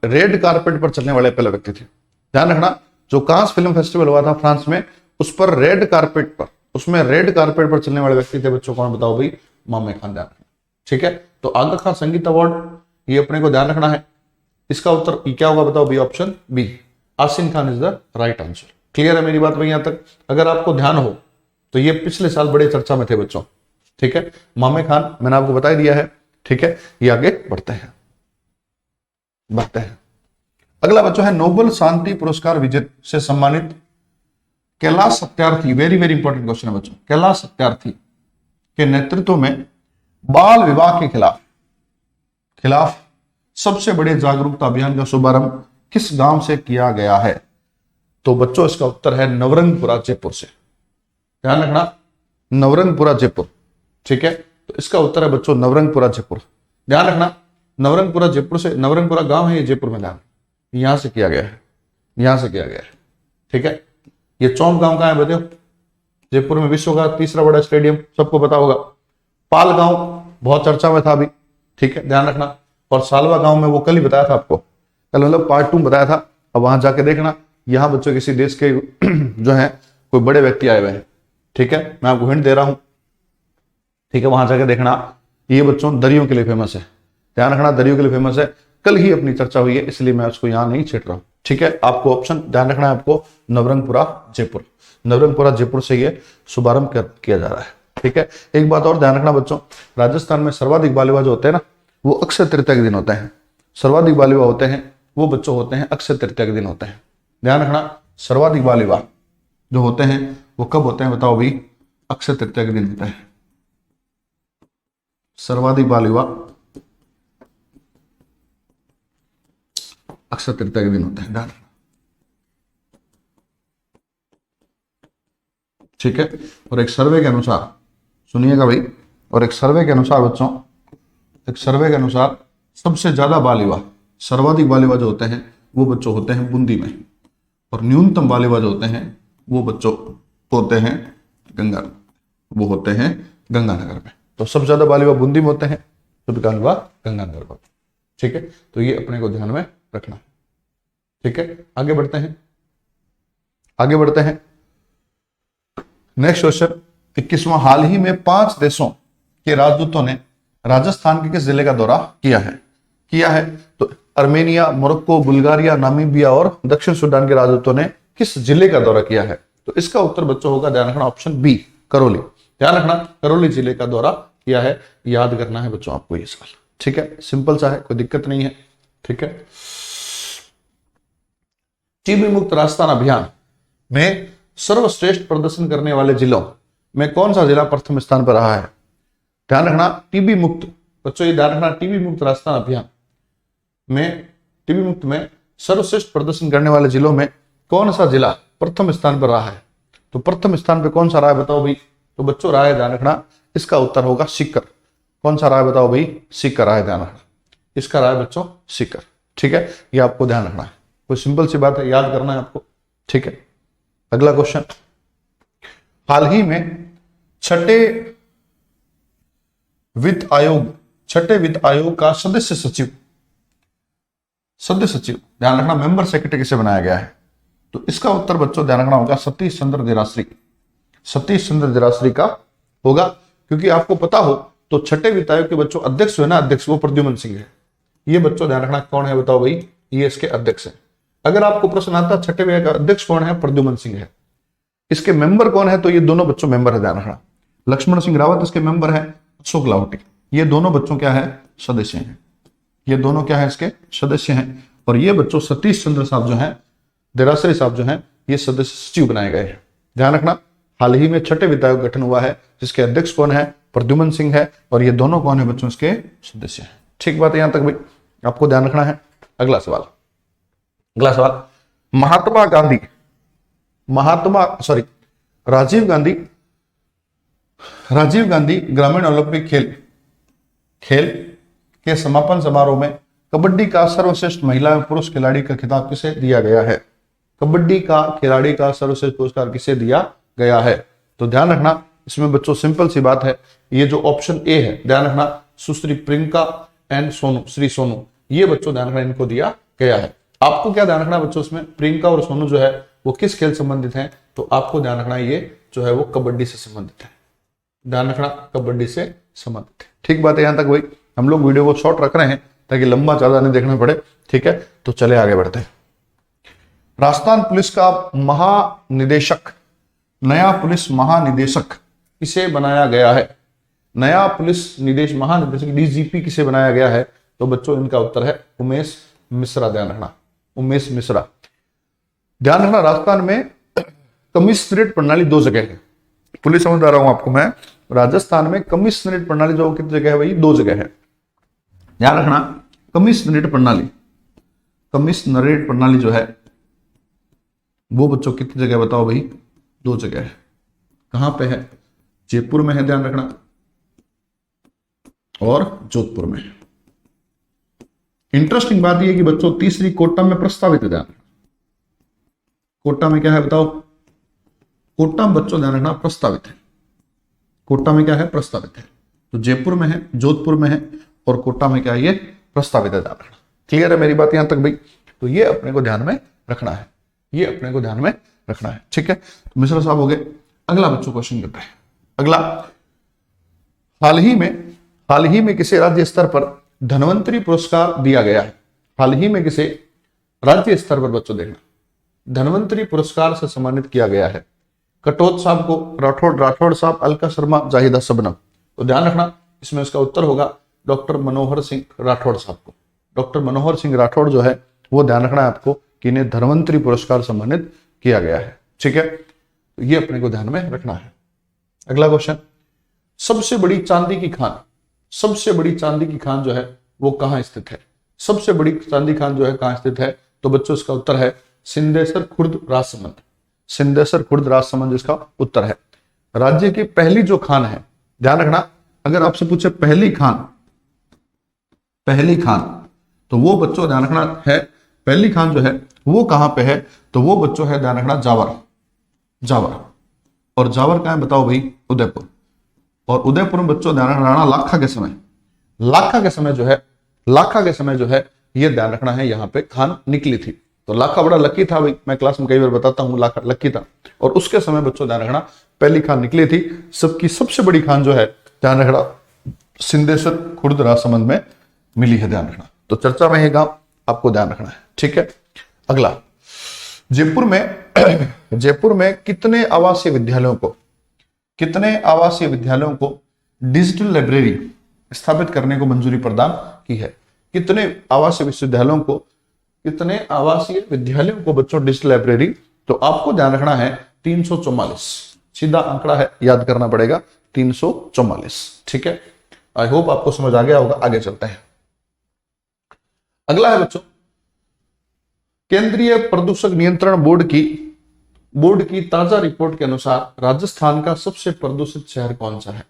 Speaker 1: रेड कारपेट पर चलने वाले पहले व्यक्ति थे। ध्यान रखना, जो कांस फिल्म फेस्टिवल हुआ था फ्रांस में, उस पर रेड कारपेट पर चलने वाले व्यक्ति थे बच्चों, कौन बताओ भाई? मामे खान, ध्यान रखना। ठीक है, तो आगा खान संगीत अवार्ड ये अपने को ध्यान रखना है। इसका उत्तर क्या होगा बताओ भाई? Option B, Asin Khan is the right answer. Clear है मेरी बात भाई यहां तक? अगर आपको ध्यान हो तो ये पिछले साल बड़े चर्चा में थे बच्चों, ठीक है, मामे खान मैंने आपको बता ही दिया है। ठीक है, ये आगे बढ़ते हैं। अगला बच्चों है नोबेल शांति पुरस्कार विजेता से सम्मानित Kailash Satyarthi, very very important question है बच्चों, कैलाश सत्यार्थी के नेतृत्व में बाल विवाह के खिलाफ सबसे बड़े जागरूकता अभियान का शुभारंभ किस गांव से किया गया है? तो बच्चों इसका उत्तर है नवरंगपुरा जयपुर से। ध्यान रखना, नवरंगपुरा जयपुर। ठीक है, तो इसका उत्तर है बच्चों नवरंगपुरा जयपुर। ध्यान रखना, नवरंगपुरा जयपुर से, नवरंगपुरा गांव है ये जयपुर में, ध्यान, यहां से किया गया है, यहां से किया गया है। ठीक है, ये चौंक गांव कहां है बताओ? जयपुर में विश्व का तीसरा बड़ा स्टेडियम, सबको पता होगा। पाल गांव बहुत चर्चा में था अभी। ठीक है, ध्यान रखना। और सालवा गांव में वो कल ही बताया था आपको, कल मतलब पार्ट 2 बताया था। अब वहां जाके देखना, यहां बच्चों किसी देश के जो है कोई बड़े व्यक्ति आए हुए हैं। ठीक है, मैं आपको हिंट दे रहा हूं। ठीक है, वहां जाके देखना, ये बच्चों दरियों के लिए फेमस है। ध्यान रखना, दरियों के लिए फेमस है, कल ही अपनी चर्चा हुई है, इसलिए मैं उसको यहां नहीं छेड़ रहा हूं। ठीक है, आपको ऑप्शन ध्यान रखना है, आपको नवरंगपुरा जयपुर, नवरंगपुरा जयपुर से ये शुभारंभ किया जा रहा है। ठीक है, एक बात और ध्यान रखना बच्चों, राजस्थान में सर्वाधिक बाल विवाह जो होते हैं ना, वो अक्षय तृतीया के दिन होते हैं। सर्वाधिक बाल विवाह होते हैं वो बच्चों होते हैं अक्षय तृतीया के दिन होते हैं। ध्यान रखना, सर्वाधिक बाल विवाह जो होते हैं वो कब होते हैं बताओ भाई? अक्षय तृतीया के दिन होते हैं। सर्वाधिक बाल विवाह अक्षय तृतीया के दिन होते हैं, ध्यान। ठीक है, और एक सर्वे के अनुसार, सुनिएगा भाई, और एक सर्वे के अनुसार बच्चों, एक सर्वे के अनुसार सबसे ज्यादा बाल विवाह, सर्वाधिक बाल विवाह जो होते हैं वो बच्चों होते हैं बूंदी में, और न्यूनतम बाल विवाह जो होते हैं वो बच्चों होते हैं गंगानगर में। तो सबसे ज्यादा बाल विवाह बूंदी में होते हैं, तो बाल विवाह गंगानगर में। ठीक है, तो ये अपने को ध्यान में रखना। ठीक है, आगे बढ़ते हैं। नेक्स्ट क्वेश्चन 21वां, हाल ही में 5 देशों के राजदूतों ने राजस्थान के किस जिले का दौरा किया है? तो अर्मेनिया, मोरक्को, बुल्गारिया, नामीबिया और दक्षिण सूडान के राजदूतों ने किस जिले का दौरा किया है? तो इसका उत्तर बच्चों होगा, ध्यान रखना, ऑप्शन बी, करौली। ध्यान रखना, करौली जिले का दौरा किया है, याद करना है बच्चों आपको ये सवाल। ठीक है, सिंपल सा है, कोई दिक्कत नहीं है। ठीक है, टीबी मुक्त राजस्थान अभियान में सर्वश्रेष्ठ प्रदर्शन करने वाले जिलों में कौन सा जिला प्रथम स्थान पर रहा है? ध्यान रखना, टीबी मुक्त बच्चों, ये ध्यान रखना, टीबी मुक्त राजस्थान अभियान में, टीबी मुक्त में सर्वश्रेष्ठ प्रदर्शन करने वाले जिलों में कौन सा जिला प्रथम स्थान पर रहा है? तो प्रथम स्थान पर कौन सा रहा है बताओ भाई? तो बच्चों रहा है, ध्यान रखना, इसका उत्तर होगा सीकर। कौन सा रहा है बताओ भाई? सीकर रहा है, ध्यान रखना, इसका रहा है बच्चों सीकर। ठीक है, ये आपको ध्यान रखना है, कोई सिंपल सी बात है, याद करना है आपको। ठीक है, अगला क्वेश्चन, हाल ही में छठे वित्त आयोग का सदस्य सचिव ध्यान रखना, मेंबर सेक्रेटरी किसे बनाया गया है? तो इसका उत्तर बच्चों ध्यान रखना होगा सतीश चंद्र दिरासरी का होगा, क्योंकि आपको पता हो तो छठे वित्त आयोग के बच्चों अध्यक्ष है ना, अध्यक्ष वो प्रद्युमन सिंह है। ये बच्चों ध्यान रखना कौन है बताओ भाई? ये इसके अध्यक्ष है। अगर आपको प्रश्न आता छठे वित्त का अध्यक्ष कौन है? प्रद्युमन सिंह है। इसके मेंबर कौन है? तो ये दोनों बच्चों मेंबर है, ध्यान रखना, लक्ष्मण सिंह रावत इसके मेंबर है, अशोक लाहोटी, ये दोनों बच्चों क्या है? सदस्य हैं। ये दोनों क्या है? इसके सदस्य हैं। और ये बच्चों सतीश चंद्र साहब जो हैं, दिरासरी साहब जो हैं, ये सदस्य सचिव बनाए गए हैं। ध्यान रखना, हाल ही में छठे वित्त आयोग गठन हुआ है, जिसके अध्यक्ष कौन है? प्रद्युमन सिंह है, और ये दोनों कौन है बच्चों? इसके सदस्य हैं। ठीक बात है, यहां तक भाई आपको ध्यान रखना है। अगला सवाल, राजीव गांधी ग्रामीण ओलंपिक खेल के समापन समारोह में कबड्डी का सर्वश्रेष्ठ महिला एवं पुरुष खिलाड़ी का खिताब किसे दिया गया है? कबड्डी का खिलाड़ी का सर्वश्रेष्ठ पुरस्कार किसे दिया गया है? तो ध्यान रखना, इसमें बच्चों सिंपल सी बात है, ये जो ऑप्शन ए है, ध्यान रखना, सुश्री प्रियंका एंड श्री सोनू, ये बच्चों ध्यान रखना इनको दिया गया है। आपको क्या ध्यान रखना बच्चों, इसमें प्रियंका और सोनू जो है वो किस खेल संबंधित हैं? तो आपको ध्यान रखना ये जो है वो कबड्डी से संबंधित है। ध्यान रखना, कबड्डी से संबंधित है। ठीक बात है, यहां तक भाई हम लोग वीडियो को शॉर्ट रख रहे हैं ताकि लंबा ज्यादा नहीं देखना पड़े। ठीक है, तो चले आगे बढ़ते हैं। राजस्थान पुलिस का नया पुलिस महानिदेशक किसे बनाया गया है? नया पुलिस निदेश महानिदेशक डीजीपी किसे बनाया गया है? तो बच्चों इनका उत्तर है उमेश मिश्रा। ध्यान रखना, उमेश मिश्रा। ध्यान रखना, राजस्थान में कमिश्नरेट प्रणाली 2 जगह है। पुलिस समझा रहा हूं आपको मैं, राजस्थान में कमिश्नरेट प्रणाली जो कितनी जगह है भाई? 2 जगह है। ध्यान रखना, कमिश्नरेट प्रणाली जो है वो बच्चों कितनी जगह बताओ भाई? 2 जगह है। कहां पे है? जयपुर में है, ध्यान रखना, और जोधपुर में। इंटरेस्टिंग बात यह कि बच्चों तीसरी कोटा में प्रस्तावित है। ध्यान, कोटा में क्या है बताओ? कोटा में बच्चों ध्यान रखना प्रस्तावित है। कोटा में क्या है? प्रस्तावित है। तो जयपुर में है, जोधपुर में है, और कोटा में क्या है? ये प्रस्तावित है। ध्यान रखना। क्लियर है मेरी बात यहां तक भाई? तो ये अपने को ध्यान में रखना है, ये अपने को ध्यान में रखना है। ठीक है, तो मिश्रा साहब हो गए। अगला बच्चों क्वेश्चन करते हैं। अगला, हाल ही में किसे राज्य स्तर पर धन्वंतरी पुरस्कार दिया गया है? हाल ही में किसे राज्य स्तर पर बच्चों देखना धन्वंतरी पुरस्कार से सम्मानित किया गया है? कटोच साहब को, राठौड़ साहब, अलका शर्मा, जाहिदा शबनम। तो ध्यान रखना, इसमें इसका उत्तर होगा डॉक्टर मनोहर सिंह राठौड़ साहब को। डॉक्टर मनोहर सिंह राठौड़ जो है वो ध्यान रखना है आपको कि इन्हें धन्वंतरी पुरस्कार सम्मानित किया गया है। ठीक है, तो ये अपने को ध्यान में रखना है। अगला क्वेश्चन, सबसे बड़ी चांदी की खान जो है वो कहां स्थित है? सबसे बड़ी चांदी खान जो है कहां स्थित है? तो बच्चों इसका उत्तर है सिंदेश्वर खुर्द राजसमंद। सिंदेश्वर खुर्द राजसमंद इसका उत्तर है। राज्य की पहली जो खान है, ध्यान रखना, अगर आपसे पूछे पहली खान तो वो बच्चों ध्यान रखना है, पहली खान जो है वो कहां पे है? तो वो बच्चों है ध्यान रखना जावर। और जावर कहां है बताओ भाई? उदयपुर। और उदयपुर में बच्चों ध्यान रखना लाखा के समय जो है ये ध्यान रखना है यहां पे खान निकली थी। तो लाखा बड़ा लकी था भाई, मैं क्लास में कई बार बताता हूं, लाखा लकी था। और उसके समय बच्चों ध्यान रखना पहली खान निकली थी। सबकी सबसे बड़ी खान जो है ध्यान रखना सिंदेश्वर खुर्द राजसमंद में मिली है। ध्यान रखना, तो चर्चा में है गांव, आपको ध्यान रखना है। ठीक है, अगला, जयपुर में कितने आवासीय विद्यालयों को डिजिटल लाइब्रेरी स्थापित करने को मंजूरी प्रदान की है? कितने आवासीय विद्यालयों को बच्चों डिजिटल लाइब्रेरी? तो आपको ध्यान रखना है 344, सीधा आंकड़ा है, याद करना पड़ेगा 344। ठीक है, आई होप आपको समझ आ गया होगा। आगे चलते हैं। अगला है बच्चों, केंद्रीय प्रदूषक नियंत्रण बोर्ड की ताजा रिपोर्ट के अनुसार राजस्थान का सबसे प्रदूषित शहर कौन सा है?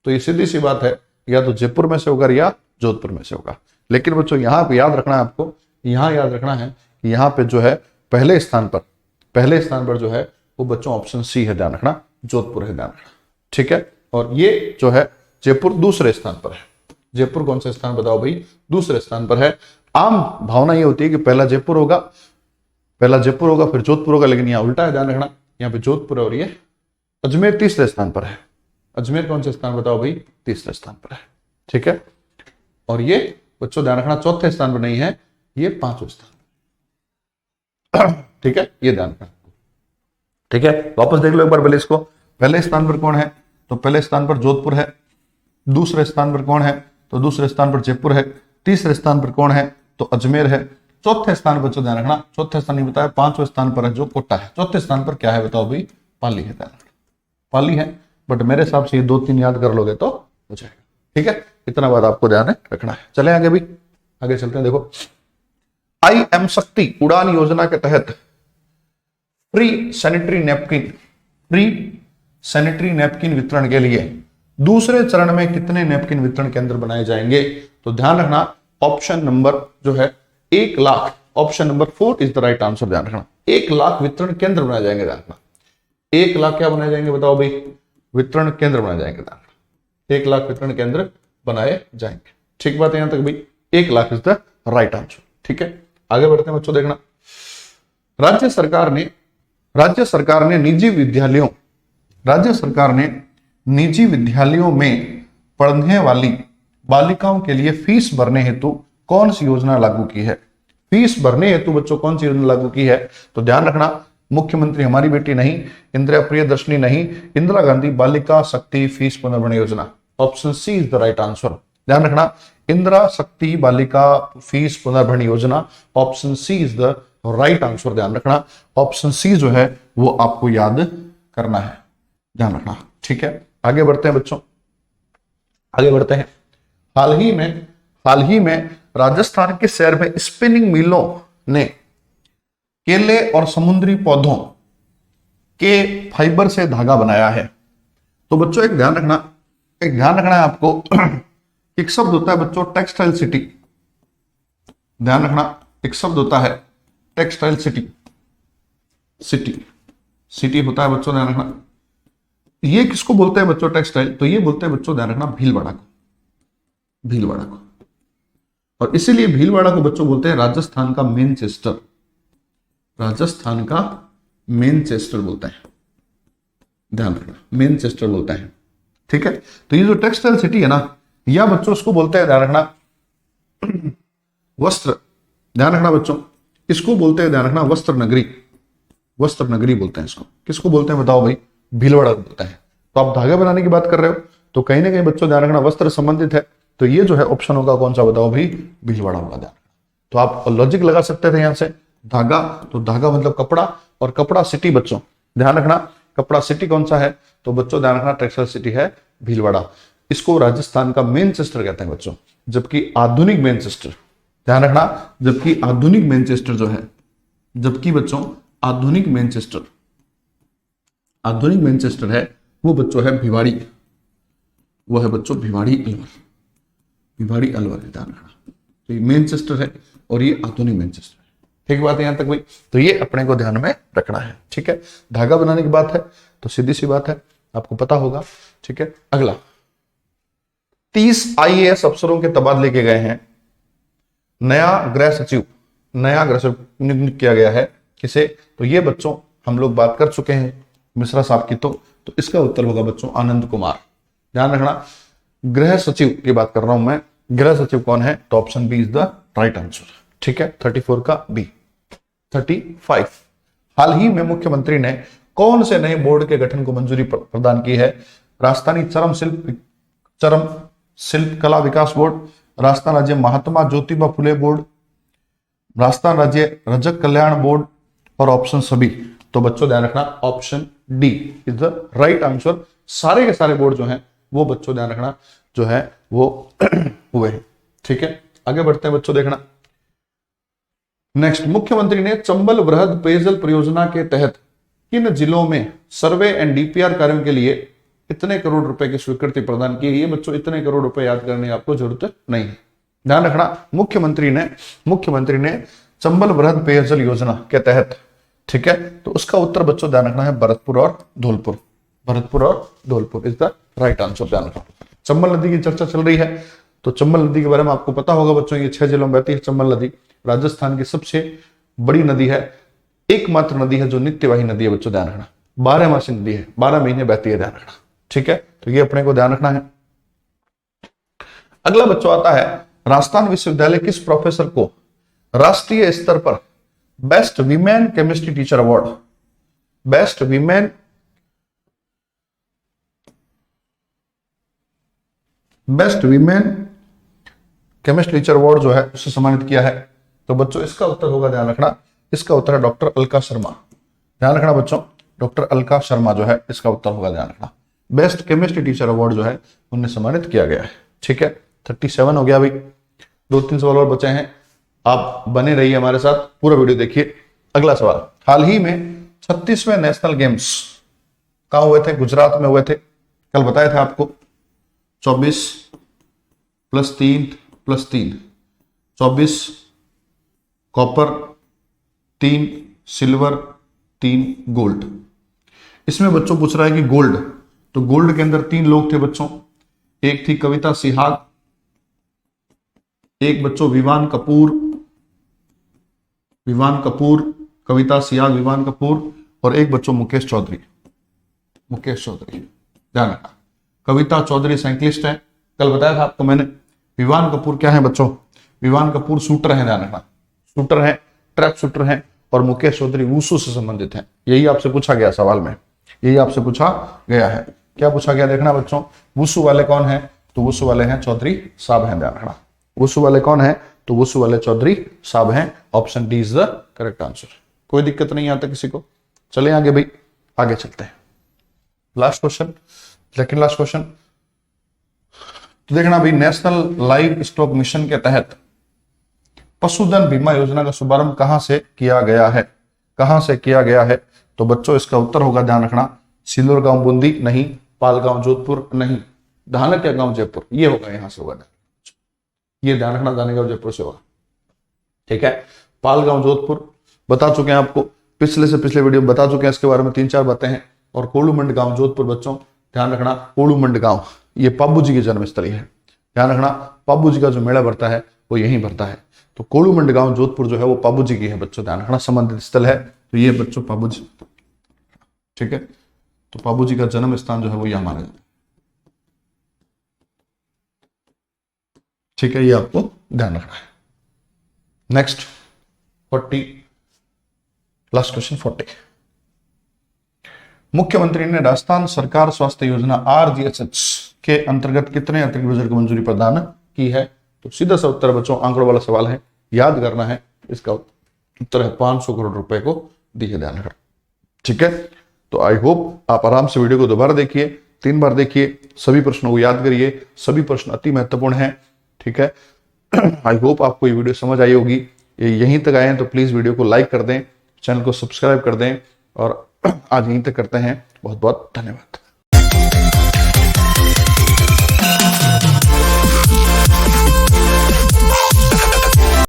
Speaker 1: तो ये सीधी सी बात है, या तो जयपुर में से होगा या जोधपुर में से होगा। लेकिन बच्चों यहां पे याद रखना है आपको, यहां याद रखना है कि यहां पे जो है पहले स्थान पर जो है वो बच्चों ऑप्शन सी है। ध्यान रखना, जोधपुर है। ध्यान रखना, ठीक है। और ये जो है जयपुर दूसरे स्थान पर है। जयपुर कौन सा स्थान बताओ भाई? दूसरे स्थान पर है। आम भावना ये होती है कि पहला जयपुर होगा फिर जोधपुर होगा, लेकिन यहाँ उल्टा है। ध्यान रखना, यहाँ पे जोधपुर है और ये अजमेर तीसरे स्थान पर है। अजमेर कौन से स्थान बताओ भाई? तीसरे स्थान पर है। ठीक है, और ये बच्चों ध्यान रखना चौथे स्थान पर नहीं है, ये पांचवें स्थान। ठीक है, ये ध्यान रखना। ठीक है, वापस देख लो एक बार पहले इसको। पहले स्थान पर कौन है? तो पहले स्थान पर जोधपुर है। दूसरे स्थान पर कौन है? तो दूसरे स्थान पर जयपुर है। तीसरे स्थान पर कौन है? तो अजमेर है। चौथे स्थान पर ध्यान रखना, चौथे स्थान नहीं बताया, पांचवें स्थान पर है जो कोटा है। चौथे स्थान पर क्या है बताओ भाई? पाली है। ध्यान रखना, पाली है। बट मेरे हिसाब से ये 2-3 याद कर लोगे तो हो जाएगा। ठीक है, इतना बात आपको ध्यान रखना है। चले आगे भी, आगे चलते हैं। देखो, IM शक्ति उड़ान योजना के तहत फ्री सैनिटरी नैपकिन वितरण के लिए दूसरे चरण में कितने नैपकिन वितरण केंद्र बनाए जाएंगे? तो ध्यान रखना, ऑप्शन नंबर जो है 1 lakh, option number 4 is the right answer. ध्यान रखना, 1 लाख वितरण केंद्र बनाए जाएंगे। ध्यान रखना, 1 लाख क्या बनाए जाएंगे बताओ भाई? वितरण केंद्र बनाए जाएंगे। ध्यान रखना, 1 लाख वितरण केंद्र बनाए जाएंगे। ठीक बात है यहां तक भाई? 1 lakh is the right answer. ठीक है, आगे बढ़ते हैं बच्चों। देखना, राज्य सरकार ने निजी विद्यालयों में पढ़ने वाली बालिकाओं के लिए फीस भरने हेतु कौन सी योजना लागू की है? फीस भरने हेतु बच्चों कौन सी योजना लागू की है? तो ध्यान रखना, मुख्यमंत्री हमारी बेटी नहीं, इंदिरा प्रियदर्शनी नहीं, इंदिरा गांधी बालिका शक्ति fees Punarbharan Yojana. Option C is the right answer. ध्यान रखना, Indira Shakti Balika fees Punarbharan Yojana, option C is the right answer. ध्यान रखना, ऑप्शन सी जो है वो आपको याद करना है, ध्यान रखना। ठीक है, आगे बढ़ते हैं बच्चों, आगे बढ़ते हैं। हाल ही में राजस्थान के शहर में स्पिनिंग मिलों ने केले और समुद्री पौधों के फाइबर से धागा बनाया है। तो बच्चों एक ध्यान रखना है आपको, एक शब्द होता है बच्चों टेक्सटाइल सिटी। ध्यान रखना, एक शब्द होता है टेक्सटाइल सिटी, सिटी होता है बच्चों, ध्यान रखना। ये किसको बोलते हैं बच्चों टेक्सटाइल? तो ये बोलते हैं बच्चों, ध्यान रखना, भीलवाड़ा को, और इसीलिए भीलवाड़ा को बच्चों बोलते हैं राजस्थान का मैनचेस्टर, बोलते हैं, ध्यान रखना, मैनचेस्टर बोलते हैं। ठीक है, तो ये जो टेक्सटाइल सिटी है ना, या बच्चों इसको बोलते हैं, ध्यान रखना, वस्त्र, ध्यान रखना बच्चों, इसको बोलते हैं, ध्यान रखना, वस्त्र नगरी बोलते हैं इसको। किसको बोलते हैं बताओ भाई? भीलवाड़ा को बोलते हैं। तो आप धागे बनाने की बात कर रहे हो, तो कहीं ना कहीं बच्चों ध्यान रखना वस्त्र संबंधित है, तो ये जो है ऑप्शन होगा कौन सा बताओ भाई? भीलवाड़ा होगा। ध्यान, तो आप लॉजिक लगा सकते थे यहां से, धागा, तो धागा मतलब कपड़ा, और कपड़ा सिटी बच्चों, ध्यान रखना, कपड़ा सिटी कौन सा है? तो बच्चों ध्यान रखना, टेक्सटाइल सिटी है भीलवाड़ा। इसको राजस्थान का मैनचेस्टर कहते हैं बच्चों, जबकि आधुनिक मैनचेस्टर, ध्यान रखना, जबकि आधुनिक मैनचेस्टर जो है, जबकि बच्चों आधुनिक मैनचेस्टर है वो बच्चों है भिवाड़ी, वो है बच्चों भिवाड़ी अलवर, ध्यान रखना। तो ये मैनचेस्टर है और ये आधुनिक मैनचेस्टर है। ठीक बात है यहां तक भाई? तो ये अपने को ध्यान में रखना है। ठीक है, धागा बनाने की बात है तो सीधी सी बात है, आपको पता होगा। ठीक है, अगला 30 IAS अफसरों के तबादले किए गए हैं। नया गृह सचिव नियुक्त किया गया है। किसे? तो ये बच्चों हम लोग बात कर चुके हैं मिश्रा साहब की, तो इसका उत्तर होगा बच्चों आनंद कुमार। ध्यान रखना, गृह सचिव की बात कर रहा हूं मैं, गृह सचिव कौन है? तो option B is the right answer. ठीक है, 34 का बी। 35, हाल ही में मुख्यमंत्री ने कौन से नए बोर्ड के गठन को मंजूरी प्रदान की है? राजस्थानी चरम शिल्प कला विकास बोर्ड, राजस्थान राज्य महात्मा ज्योतिबा फुले बोर्ड, राजस्थान राज्य रजक कल्याण बोर्ड, और ऑप्शन सभी। तो बच्चों ध्यान रखना, option D is the right answer. सारे के सारे बोर्ड जो हैं वो बच्चों ध्यान रखना जो है वो हुए हैं। ठीक है, आगे बढ़ते हैं बच्चों, देखना नेक्स्ट। मुख्यमंत्री ने चंबल वृहद पेयजल परियोजना के तहत किन जिलों में सर्वे एंड DPR कार्यों के लिए इतने करोड़ रुपए की स्वीकृति प्रदान की? ये बच्चों इतने करोड़ रुपए याद करने की आपको जरूरत नहीं है। ध्यान रखना, मुख्यमंत्री ने चंबल वृहद पेयजल योजना के तहत, ठीक है, तो उसका उत्तर बच्चों ध्यान रखना है भरतपुर और Dholpur is the right answer. ध्यान रखना, चंबल नदी की चर्चा चल रही है, तो चंबल नदी के बारे में आपको पता होगा बच्चों, ये 6 जिलों में बहती है चंबल नदी। राजस्थान की सबसे बड़ी नदी है, एकमात्र नदी है जो नित्यवाही नदी है बच्चों, ध्यान रखना, 12 मासी नदी है, 12 महीने बहती है, ध्यान रखना। ठीक है, तो ये अपने को ध्यान रखना है। अगला बच्चों आता है, राजस्थान विश्वविद्यालय किस प्रोफेसर को राष्ट्रीय स्तर पर best women chemistry teacher award, best women chemistry teacher award जो है उससे सम्मानित किया है? तो बच्चों इसका उत्तर होगा, ध्यान रखना, इसका उत्तर है डॉक्टर अलका शर्मा। ध्यान रखना बच्चों, डॉक्टर अलका शर्मा जो है इसका उत्तर होगा, ध्यान रखना। बेस्ट केमिस्ट्री टीचर अवार्ड जो है उन्हें सम्मानित किया गया है। ठीक है, 37 हो गया भाई, 2-3 सवाल और बचे हैं, आप बने रहिए हमारे साथ, पूरा वीडियो देखिए। अगला सवाल, हाल ही में 36वें नेशनल गेम्स कहां हुए थे? गुजरात में हुए थे। कल बताया था आपको 24 + 3 + 3, 24 कॉपर, 3 सिल्वर, 3 गोल्ड। इसमें बच्चों पूछ रहा है कि गोल्ड, तो गोल्ड के अंदर 3 लोग थे बच्चों, एक थी कविता सिहाग, एक बच्चों विवान कपूर, कविता सिहाग, विवान कपूर, और एक बच्चों मुकेश चौधरी। ध्यान रखना, कविता चौधरी साइकिलिस्ट है, कल बताया था आपको मैंने। विवान कपूर क्या है बच्चों? विवान कपूर शूटर है, ध्यान रखना, शूटर है, ट्रैक शूटर है, और मुकेश चौधरी वुशु से संबंधित है। यही आपसे पूछा गया सवाल में, यही आपसे पूछा गया है। क्या पूछा गया देखना बच्चों, वुसु वाले कौन है, तो वुसु वाले हैं चौधरी साहब हैं, ध्यान रखना। वुसु वाले कौन है, तो वुसु वाले चौधरी साहब हैं। Option D is the correct answer. कोई दिक्कत नहीं आता किसी को। चले आगे भाई, आगे चलते हैं। Last question, second last question. तो देखना भाई, नेशनल लाइव स्टॉक मिशन के तहत पशुधन बीमा योजना का शुभारंभ कहां से किया गया है, कहां से किया गया है, तो बच्चों इसका उत्तर होगा, ध्यान रखना, सिल्लोर गांव बूंदी नहीं, पालगांव जोधपुर नहीं, धानक्या गांव जयपुर, ये होगा, यहां से होगा, ये ध्यान रखना, धानक्या जयपुर से होगा। ठीक है, पालगांव जोधपुर बता चुके हैं आपको, पिछले से पिछले वीडियो में बता चुके हैं, इसके बारे में 3-4 बातें हैं। और कोलूमंड गांव जोधपुर बच्चों ध्यान रखना, कोलूमंड गांव ये पाबू जी की जन्मस्थली है, ध्यान रखना, पाबू जी का जो मेला भरता है वो यहीं भरता है। तो कोलूमंड गांव जोधपुर जो है वो पाबू जी की है बच्चों, ध्यान रखना, संबंधित स्थल है। तो ये बच्चों पाबू जी, ठीक है, तो पाबू जी का जन्म स्थान जो है वो यहां माना जाता है। ठीक है, ये आपको ध्यान रखना है। Next 40, last question 40। मुख्यमंत्री ने राजस्थान सरकार स्वास्थ्य योजना RGHS के अंतर्गत कितने अतिरिक्त बुजुर्ग मंजूरी प्रदान की है, तो सीधा सा उत्तर बच्चों, आंकड़ों वाला सवाल है, याद करना है। इसका उत्तर है 500 करोड़ रुपए को दिए, ध्यान रखना। ठीक है, तो आई होप आप आराम से वीडियो को दोबारा देखिए, 3 बार देखिए, सभी प्रश्नों को याद करिए, सभी प्रश्न अति महत्वपूर्ण हैं। ठीक है, आई होप आपको ये वीडियो समझ आई होगी। ये यहीं तक आए हैं तो प्लीज वीडियो को लाइक कर दें, चैनल को सब्सक्राइब कर दें, और आज यहीं तक करते हैं। बहुत बहुत धन्यवाद।